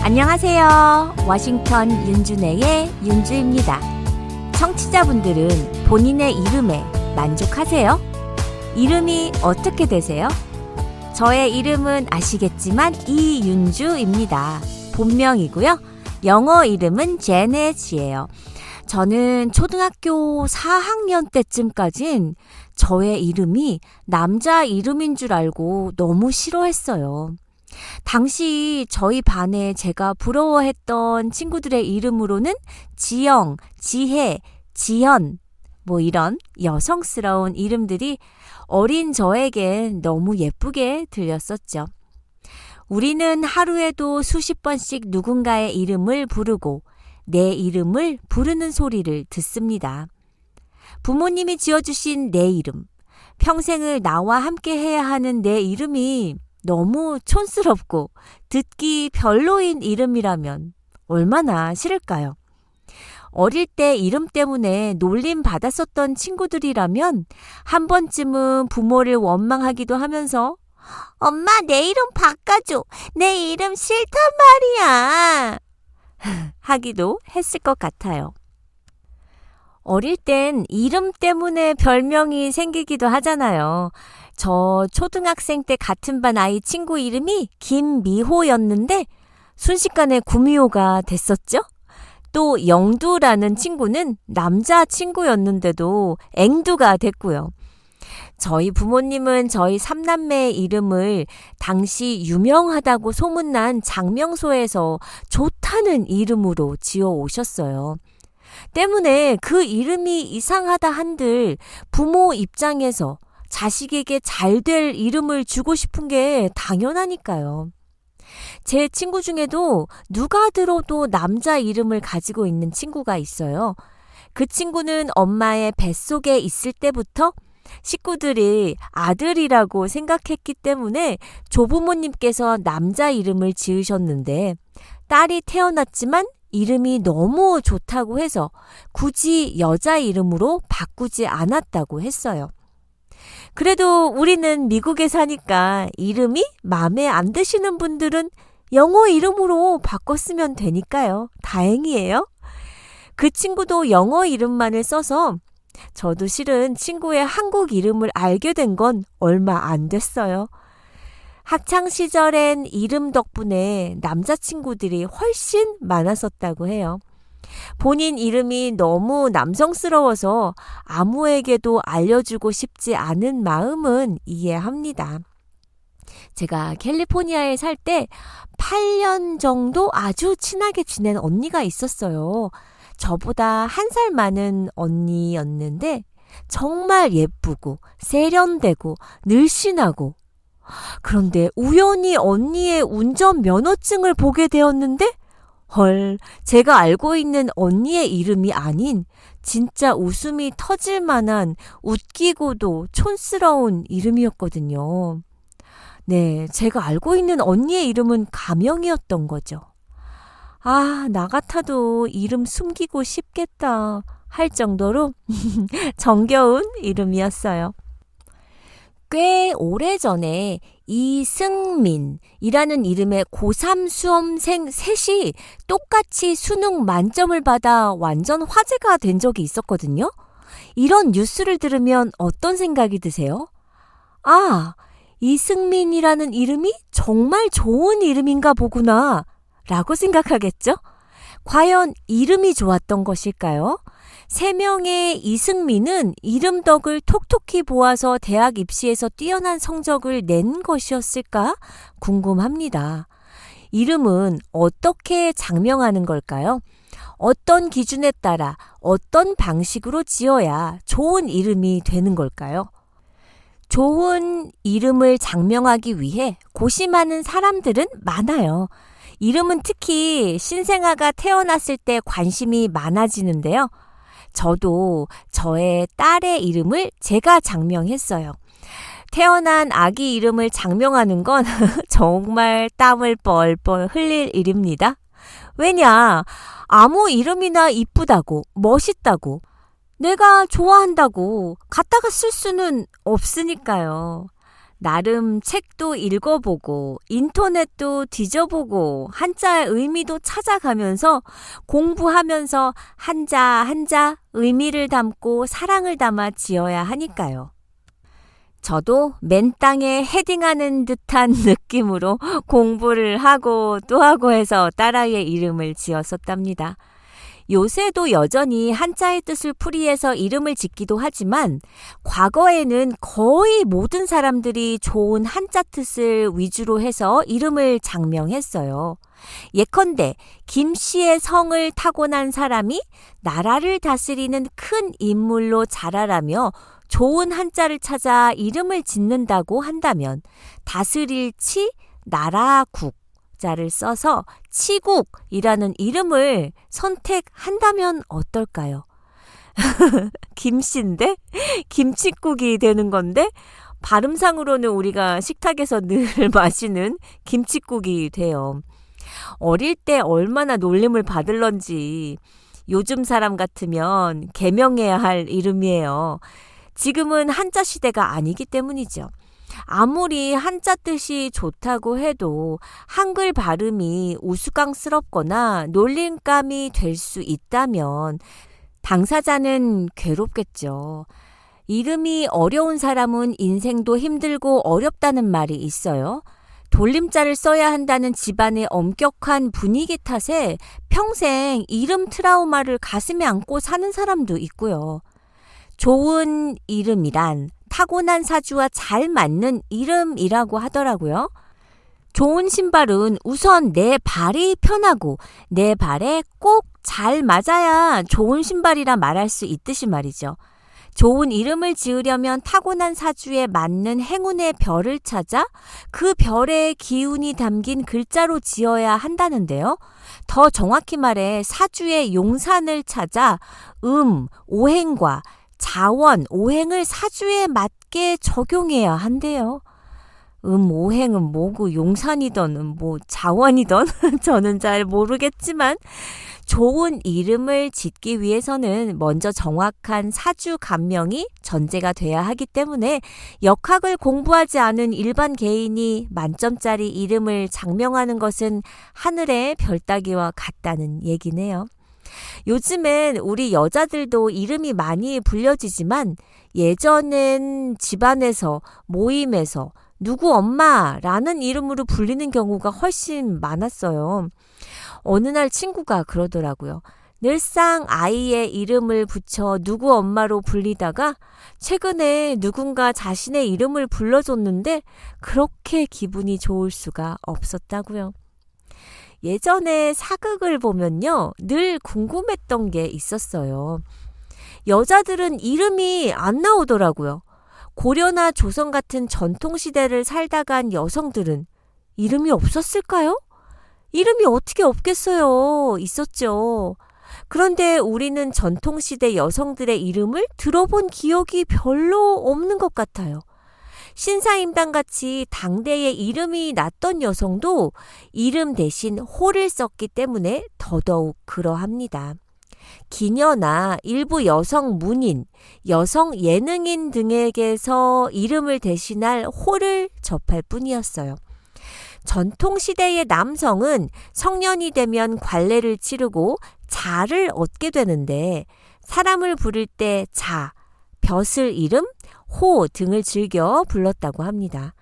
안녕하세요. 워싱턴 윤준혜의 윤주입니다. 청취자분들은 본인의 이름에 만족하세요? 이름이 어떻게 되세요? 저의 이름은 아시겠지만 이윤주입니다. 본명이고요. 영어 이름은 제넷이에요. 저는 초등학교 4학년 때쯤까진 저의 이름이 남자 이름인 줄 알고 너무 싫어했어요. 당시 저희 반에 제가 부러워했던 친구들의 이름으로는 지영, 지혜, 지현, 이런 여성스러운 이름들이 어린 저에겐 너무 예쁘게 들렸었죠. 우리는 하루에도 수십 번씩 누군가의 이름을 부르고 내 이름을 부르는 소리를 듣습니다. 부모님이 지어주신 내 이름, 평생을 나와 함께 해야 하는 내 이름이 너무 촌스럽고 듣기 별로인 이름이라면 얼마나 싫을까요? 어릴 때 이름 때문에 놀림 받았었던 친구들이라면 한 번쯤은 부모를 원망하기도 하면서 엄마 내 이름 바꿔줘. 내 이름 싫단 말이야. 하기도 했을 것 같아요. 어릴 땐 이름 때문에 별명이 생기기도 하잖아요. 저 초등학생 때 같은 반 아이 친구 이름이 김미호였는데 순식간에 구미호가 됐었죠. 또 영두라는 친구는 남자 친구였는데도 앵두가 됐고요. 저희 부모님은 저희 삼남매의 이름을 당시 유명하다고 소문난 장명소에서 좋다는 이름으로 지어 오셨어요. 때문에 그 이름이 이상하다 한들 부모 입장에서 자식에게 잘 될 이름을 주고 싶은 게 당연하니까요. 제 친구 중에도 누가 들어도 남자 이름을 가지고 있는 친구가 있어요. 그 친구는 엄마의 뱃속에 있을 때부터 식구들이 아들이라고 생각했기 때문에 조부모님께서 남자 이름을 지으셨는데 딸이 태어났지만 이름이 너무 좋다고 해서 굳이 여자 이름으로 바꾸지 않았다고 했어요. 그래도 우리는 미국에 사니까 이름이 마음에 안 드시는 분들은 영어 이름으로 바꿨으면 되니까요. 다행이에요. 그 친구도 영어 이름만을 써서 저도 실은 친구의 한국 이름을 알게 된 건 얼마 안 됐어요. 학창시절엔 이름 덕분에 남자친구들이 훨씬 많았었다고 해요. 본인 이름이 너무 남성스러워서 아무에게도 알려주고 싶지 않은 마음은 이해합니다. 제가 캘리포니아에 살 때 8년 정도 아주 친하게 지낸 언니가 있었어요. 저보다 1살 많은 언니였는데 정말 예쁘고 세련되고 늘씬하고 그런데 우연히 언니의 운전 면허증을 보게 되었는데 헐, 제가 알고 있는 언니의 이름이 아닌 진짜 웃음이 터질 만한 웃기고도 촌스러운 이름이었거든요. 네, 제가 알고 있는 언니의 이름은 가명이었던 거죠. 아, 나 같아도 이름 숨기고 싶겠다 할 정도로 정겨운 이름이었어요. 꽤 오래전에 이승민이라는 이름의 고3 수험생 셋이 똑같이 수능 만점을 받아 완전 화제가 된 적이 있었거든요. 이런 뉴스를 들으면 어떤 생각이 드세요? 아, 이승민이라는 이름이 정말 좋은 이름인가 보구나 라고 생각하겠죠? 과연 이름이 좋았던 것일까요? 3명의 이승민은 이름 덕을 톡톡히 보아서 대학 입시에서 뛰어난 성적을 낸 것이었을까 궁금합니다. 이름은 어떻게 장명하는 걸까요? 어떤 기준에 따라 어떤 방식으로 지어야 좋은 이름이 되는 걸까요? 좋은 이름을 장명하기 위해 고심하는 사람들은 많아요. 이름은 특히 신생아가 태어났을 때 관심이 많아지는데요. 저도 저의 딸의 이름을 제가 장명했어요. 태어난 아기 이름을 장명하는 건 정말 땀을 뻘뻘 흘릴 일입니다. 왜냐? 아무 이름이나 이쁘다고, 멋있다고, 내가 좋아한다고 갖다가 쓸 수는 없으니까요. 나름 책도 읽어보고 인터넷도 뒤져보고 한자의 의미도 찾아가면서 공부하면서 한자 한자 의미를 담고 사랑을 담아 지어야 하니까요. 저도 맨 땅에 헤딩하는 듯한 느낌으로 공부를 하고 또 하고 해서 딸아이의 이름을 지었었답니다. 요새도 여전히 한자의 뜻을 풀이해서 이름을 짓기도 하지만 과거에는 거의 모든 사람들이 좋은 한자 뜻을 위주로 해서 이름을 장명했어요. 예컨대 김씨의 성을 타고난 사람이 나라를 다스리는 큰 인물로 자라라며 좋은 한자를 찾아 이름을 짓는다고 한다면 다스릴 치, 나라, 국 자를 써서 치국이라는 이름을 선택한다면 어떨까요? 김씨인데 김칫국이 되는 건데 발음상으로는 우리가 식탁에서 늘 마시는 김칫국이 돼요. 어릴 때 얼마나 놀림을 받을런지 요즘 사람 같으면 개명해야 할 이름이에요. 지금은 한자 시대가 아니기 때문이죠. 아무리 한자 뜻이 좋다고 해도 한글 발음이 우스꽝스럽거나 놀림감이 될 수 있다면 당사자는 괴롭겠죠. 이름이 어려운 사람은 인생도 힘들고 어렵다는 말이 있어요. 돌림자를 써야 한다는 집안의 엄격한 분위기 탓에 평생 이름 트라우마를 가슴에 안고 사는 사람도 있고요. 좋은 이름이란 타고난 사주와 잘 맞는 이름이라고 하더라고요. 좋은 신발은 우선 내 발이 편하고 내 발에 꼭 잘 맞아야 좋은 신발이라 말할 수 있듯이 말이죠. 좋은 이름을 지으려면 타고난 사주에 맞는 행운의 별을 찾아 그 별의 기운이 담긴 글자로 지어야 한다는데요. 더 정확히 말해 사주의 용산을 찾아 오행과 자원, 오행을 사주에 맞게 적용해야 한대요. 오행은 뭐고 용산이든 자원이든 저는 잘 모르겠지만 좋은 이름을 짓기 위해서는 먼저 정확한 사주 감명이 전제가 돼야 하기 때문에 역학을 공부하지 않은 일반 개인이 만점짜리 이름을 장명하는 것은 하늘의 별 따기와 같다는 얘기네요. 요즘엔 우리 여자들도 이름이 많이 불려지지만 예전엔 집안에서 모임에서 누구 엄마라는 이름으로 불리는 경우가 훨씬 많았어요. 어느 날 친구가 그러더라고요. 늘상 아이의 이름을 붙여 누구 엄마로 불리다가 최근에 누군가 자신의 이름을 불러줬는데 그렇게 기분이 좋을 수가 없었다고요. 예전에 사극을 보면요, 늘 궁금했던 게 있었어요. 여자들은 이름이 안 나오더라고요. 고려나 조선 같은 전통시대를 살다 간 여성들은 이름이 없었을까요? 이름이 어떻게 없겠어요? 있었죠. 그런데 우리는 전통시대 여성들의 이름을 들어본 기억이 별로 없는 것 같아요. 신사임당같이 당대에 이름이 났던 여성도 이름 대신 호를 썼기 때문에 더더욱 그러합니다. 기녀나 일부 여성 문인, 여성 예능인 등에게서 이름을 대신할 호를 접할 뿐이었어요. 전통시대의 남성은 성년이 되면 관례를 치르고 자를 얻게 되는데 사람을 부를 때 자, 벼슬 이름, 호 등을 즐겨 불렀다고 합니다.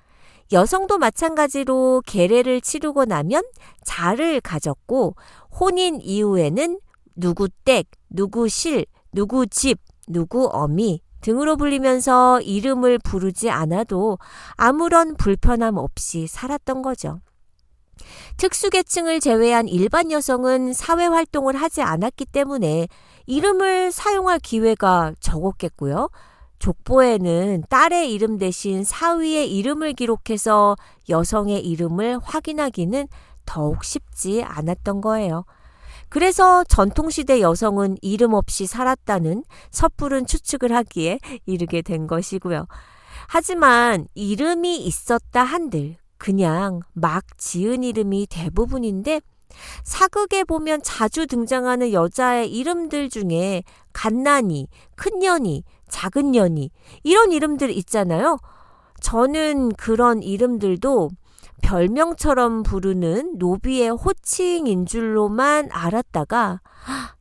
여성도 마찬가지로 계례를 치르고 나면 자를 가졌고 혼인 이후에는 누구 댁, 누구 실, 누구 집, 누구 어미 등으로 불리면서 이름을 부르지 않아도 아무런 불편함 없이 살았던 거죠. 특수계층을 제외한 일반 여성은 사회활동을 하지 않았기 때문에 이름을 사용할 기회가 적었겠고요. 족보에는 딸의 이름 대신 사위의 이름을 기록해서 여성의 이름을 확인하기는 더욱 쉽지 않았던 거예요. 그래서 전통시대 여성은 이름 없이 살았다는 섣부른 추측을 하기에 이르게 된 것이고요. 하지만 이름이 있었다 한들 그냥 막 지은 이름이 대부분인데 사극에 보면 자주 등장하는 여자의 이름들 중에 갓난이, 큰년이, 작은년이 이런 이름들 있잖아요. 저는 그런 이름들도 별명처럼 부르는 노비의 호칭인 줄로만 알았다가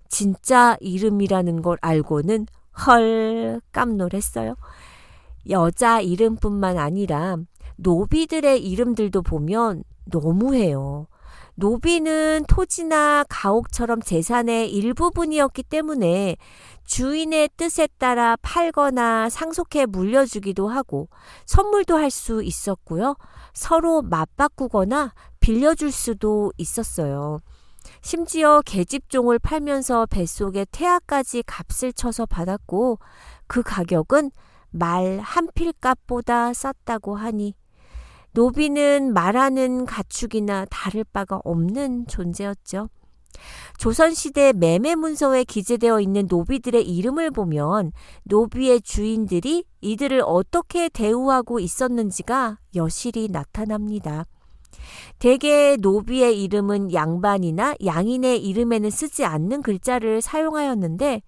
진짜 이름이라는 걸 알고는 헐 깜놀했어요. 여자 이름뿐만 아니라 노비들의 이름들도 보면 너무해요. 노비는 토지나 가옥처럼 재산의 일부분이었기 때문에 주인의 뜻에 따라 팔거나 상속해 물려주기도 하고 선물도 할 수 있었고요. 서로 맞바꾸거나 빌려줄 수도 있었어요. 심지어 계집종을 팔면서 뱃속에 태아까지 값을 쳐서 받았고 그 가격은 말 한 필값보다 쌌다고 하니 노비는 말하는 가축이나 다를 바가 없는 존재였죠. 조선시대 매매문서에 기재되어 있는 노비들의 이름을 보면 노비의 주인들이 이들을 어떻게 대우하고 있었는지가 여실히 나타납니다. 대개 노비의 이름은 양반이나 양인의 이름에는 쓰지 않는 글자를 사용하였는데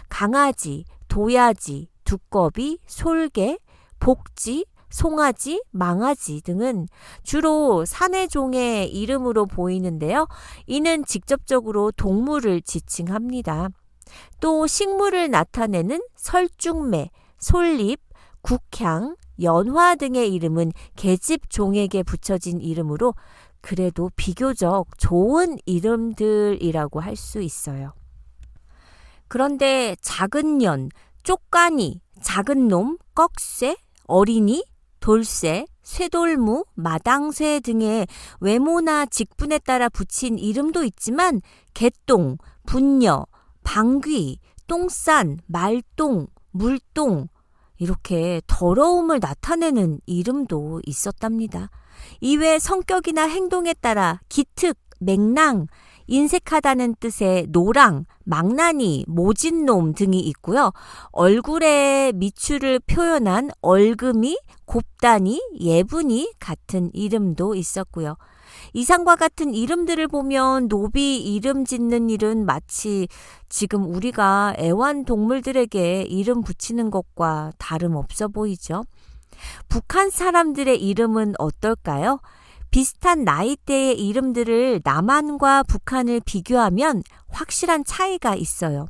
강아지, 도야지, 두꺼비, 솔개, 복지, 송아지, 망아지 등은 주로 사내종의 이름으로 보이는데요. 이는 직접적으로 동물을 지칭합니다. 또 식물을 나타내는 설중매, 솔잎, 국향, 연화 등의 이름은 계집종에게 붙여진 이름으로 그래도 비교적 좋은 이름들이라고 할 수 있어요. 그런데 작은 년, 쪽가니, 작은 놈, 꺽쇠, 어린이, 돌쇠, 쇠돌무, 마당쇠 등의 외모나 직분에 따라 붙인 이름도 있지만 개똥, 분녀, 방귀, 똥싼, 말똥, 물똥 이렇게 더러움을 나타내는 이름도 있었답니다. 이외 성격이나 행동에 따라 기특, 맹랑, 인색하다는 뜻의 노랑, 망나니, 모진놈 등이 있고요. 얼굴의 미추를 표현한 얼금이, 곱다니, 예분이 같은 이름도 있었고요. 이상과 같은 이름들을 보면 노비 이름 짓는 일은 마치 지금 우리가 애완동물들에게 이름 붙이는 것과 다름없어 보이죠. 북한 사람들의 이름은 어떨까요? 비슷한 나이대의 이름들을 남한과 북한을 비교하면 확실한 차이가 있어요.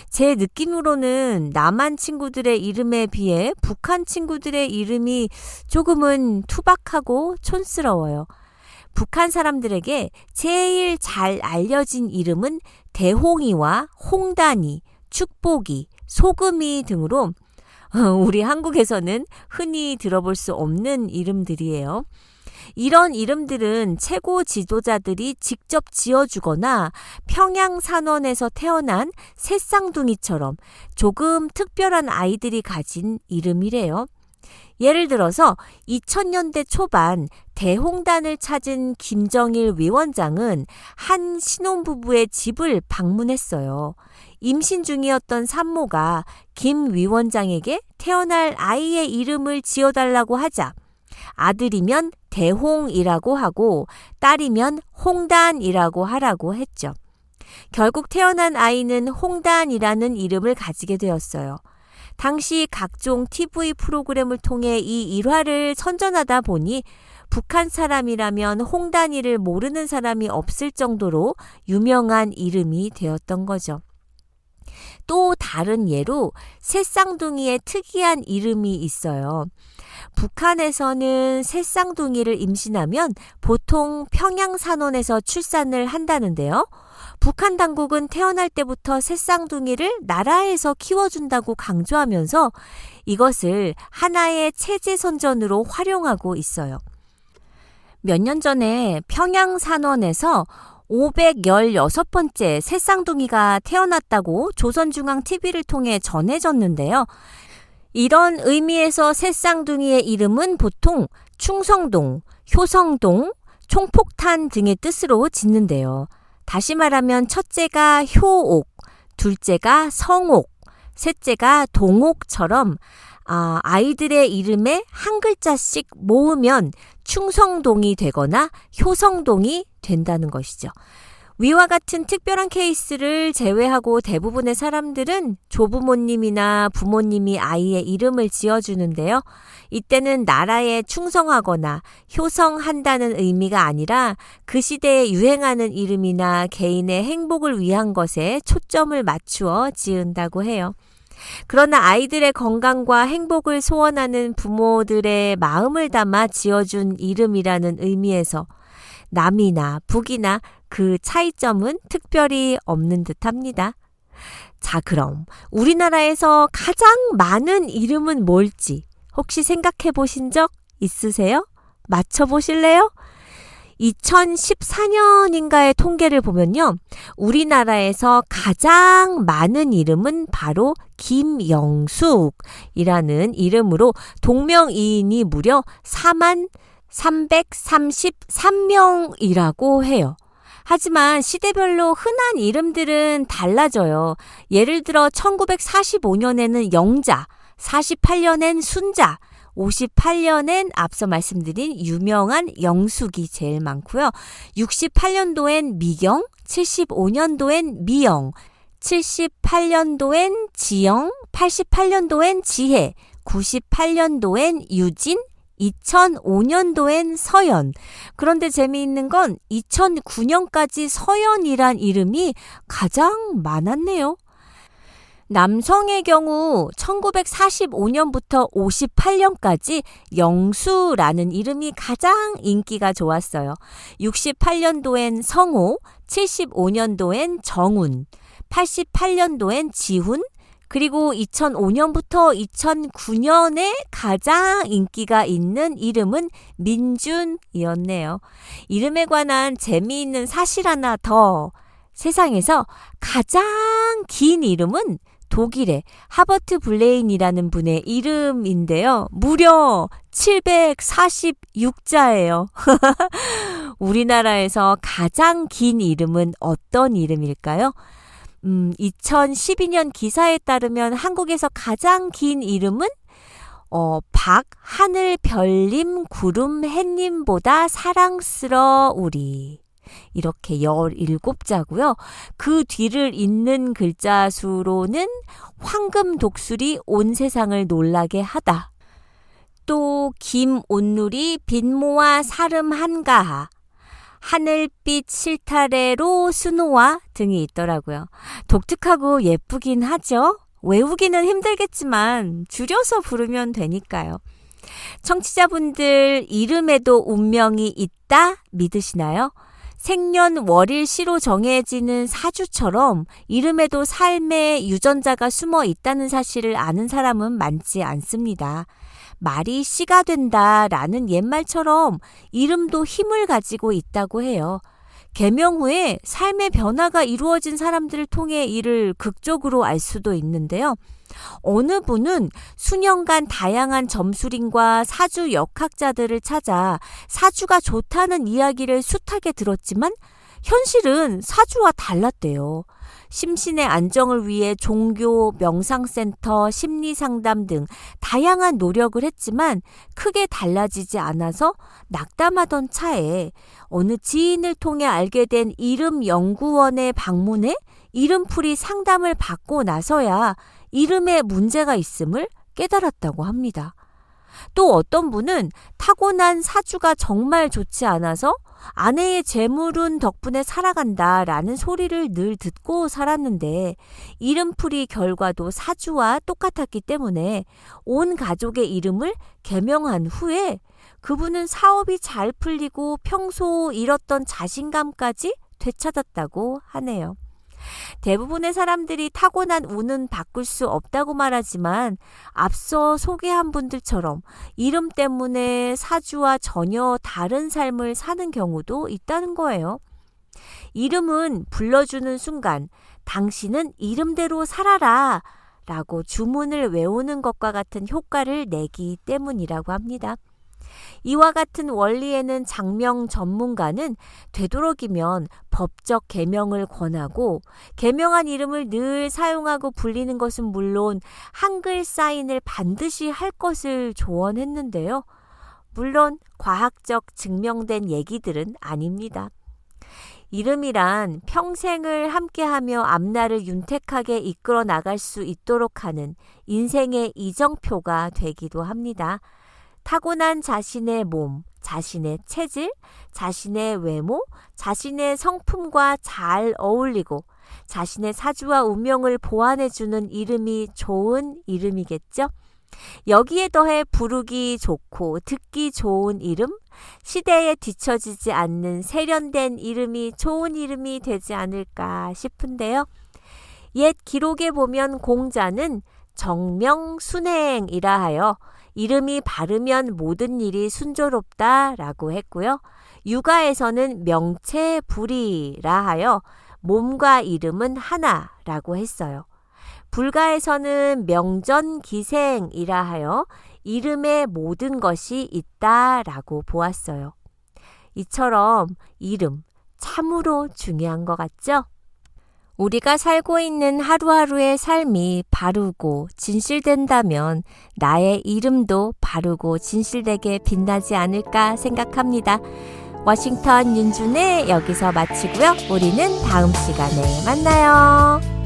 제 느낌으로는 남한 친구들의 이름에 비해 북한 친구들의 이름이 조금은 투박하고 촌스러워요. 북한 사람들에게 제일 잘 알려진 이름은 대홍이와 홍단이, 축복이, 소금이 등으로 우리 한국에서는 흔히 들어볼 수 없는 이름들이에요. 이런 이름들은 최고 지도자들이 직접 지어주거나 평양산원에서 태어난 새쌍둥이처럼 조금 특별한 아이들이 가진 이름이래요. 예를 들어서 2000년대 초반 대홍단을 찾은 김정일 위원장은 한 신혼부부의 집을 방문했어요. 임신 중이었던 산모가 김 위원장에게 태어날 아이의 이름을 지어달라고 하자 아들이면 대홍이라고 하고 딸이면 홍단이라고 하라고 했죠. 결국 태어난 아이는 홍단이라는 이름을 가지게 되었어요. 당시 각종 TV 프로그램을 통해 이 일화를 선전하다 보니 북한 사람이라면 홍단이를 모르는 사람이 없을 정도로 유명한 이름이 되었던 거죠. 또 다른 예로 새쌍둥이의 특이한 이름이 있어요. 북한에서는 새쌍둥이를 임신하면 보통 평양산원에서 출산을 한다는데요. 북한 당국은 태어날 때부터 새쌍둥이를 나라에서 키워준다고 강조하면서 이것을 하나의 체제 선전으로 활용하고 있어요. 몇 년 전에 평양산원에서 516번째 새쌍둥이가 태어났다고 조선중앙TV를 통해 전해졌는데요. 이런 의미에서 새쌍둥이의 이름은 보통 충성동, 효성동, 총폭탄 등의 뜻으로 짓는데요. 다시 말하면 첫째가 효옥, 둘째가 성옥, 셋째가 동옥처럼 아이들의 이름에 한 글자씩 모으면 충성동이 되거나 효성동이 된다는 것이죠. 위와 같은 특별한 케이스를 제외하고 대부분의 사람들은 조부모님이나 부모님이 아이의 이름을 지어주는데요. 이때는 나라에 충성하거나 효성한다는 의미가 아니라 그 시대에 유행하는 이름이나 개인의 행복을 위한 것에 초점을 맞추어 지은다고 해요. 그러나 아이들의 건강과 행복을 소원하는 부모들의 마음을 담아 지어준 이름이라는 의미에서 남이나 북이나 그 차이점은 특별히 없는 듯합니다. 자, 그럼 우리나라에서 가장 많은 이름은 뭘지 혹시 생각해 보신 적 있으세요? 맞춰보실래요? 2014년인가의 통계를 보면요. 우리나라에서 가장 많은 이름은 바로 김영숙이라는 이름으로 동명이인이 무려 4만 333명이라고 해요. 하지만 시대별로 흔한 이름들은 달라져요. 예를 들어 1945년에는 영자, 48년엔 순자, 58년엔 앞서 말씀드린 유명한 영숙이 제일 많고요. 68년도엔 미경, 75년도엔 미영, 78년도엔 지영, 88년도엔 지혜, 98년도엔 유진, 2005년도엔 서연. 그런데 재미있는 건 2009년까지 서연이란 이름이 가장 많았네요. 남성의 경우 1945년부터 58년까지 영수라는 이름이 가장 인기가 좋았어요. 68년도엔 성호, 75년도엔 정운, 88년도엔 지훈, 그리고 2005년부터 2009년에 가장 인기가 있는 이름은 민준이었네요. 이름에 관한 재미있는 사실 하나 더. 세상에서 가장 긴 이름은 독일의 하버트 블레인이라는 분의 이름인데요. 무려 746자예요. 우리나라에서 가장 긴 이름은 어떤 이름일까요? 2012년 기사에 따르면 한국에서 가장 긴 이름은 박, 하늘, 별님, 구름, 햇님보다 사랑스러우리. 이렇게 17자고요. 그 뒤를 잇는 글자 수로는 황금 독수리 온 세상을 놀라게 하다. 또 김온누리 빈모아 사름 한가하. 하늘빛 실타래로 수노와 등이 있더라고요. 독특하고 예쁘긴 하죠. 외우기는 힘들겠지만 줄여서 부르면 되니까요. 청취자분들 이름에도 운명이 있다 믿으시나요? 생년월일시로 정해지는 사주처럼 이름에도 삶의 유전자가 숨어 있다는 사실을 아는 사람은 많지 않습니다. 말이 씨가 된다라는 옛말처럼 이름도 힘을 가지고 있다고 해요. 개명 후에 삶의 변화가 이루어진 사람들을 통해 이를 극적으로 알 수도 있는데요. 어느 분은 수년간 다양한 점술인과 사주 역학자들을 찾아 사주가 좋다는 이야기를 숱하게 들었지만 현실은 사주와 달랐대요. 심신의 안정을 위해 종교, 명상센터, 심리상담 등 다양한 노력을 했지만 크게 달라지지 않아서 낙담하던 차에 어느 지인을 통해 알게 된 이름연구원에 방문해 이름풀이 상담을 받고 나서야 이름에 문제가 있음을 깨달았다고 합니다. 또 어떤 분은 타고난 사주가 정말 좋지 않아서 아내의 재물운 덕분에 살아간다라는 소리를 늘 듣고 살았는데 이름풀이 결과도 사주와 똑같았기 때문에 온 가족의 이름을 개명한 후에 그분은 사업이 잘 풀리고 평소 잃었던 자신감까지 되찾았다고 하네요. 대부분의 사람들이 타고난 운은 바꿀 수 없다고 말하지만 앞서 소개한 분들처럼 이름 때문에 사주와 전혀 다른 삶을 사는 경우도 있다는 거예요. 이름은 불러주는 순간 당신은 이름대로 살아라 라고 주문을 외우는 것과 같은 효과를 내기 때문이라고 합니다. 이와 같은 원리에는 장명 전문가는 되도록이면 법적 개명을 권하고 개명한 이름을 늘 사용하고 불리는 것은 물론 한글 사인을 반드시 할 것을 조언했는데요. 물론 과학적 증명된 얘기들은 아닙니다. 이름이란 평생을 함께하며 앞날을 윤택하게 이끌어 나갈 수 있도록 하는 인생의 이정표가 되기도 합니다. 타고난 자신의 몸, 자신의 체질, 자신의 외모, 자신의 성품과 잘 어울리고 자신의 사주와 운명을 보완해주는 이름이 좋은 이름이겠죠? 여기에 더해 부르기 좋고 듣기 좋은 이름, 시대에 뒤처지지 않는 세련된 이름이 좋은 이름이 되지 않을까 싶은데요. 옛 기록에 보면 공자는 정명순행이라 하여 이름이 바르면 모든 일이 순조롭다라고 했고요. 육아에서는 명체불이라 하여 몸과 이름은 하나라고 했어요. 불가에서는 명전기생이라 하여 이름에 모든 것이 있다라고 보았어요. 이처럼 이름 참으로 중요한 것 같죠? 우리가 살고 있는 하루하루의 삶이 바르고 진실된다면 나의 이름도 바르고 진실되게 빛나지 않을까 생각합니다. 워싱턴 윤준의 여기서 마치고요. 우리는 다음 시간에 만나요.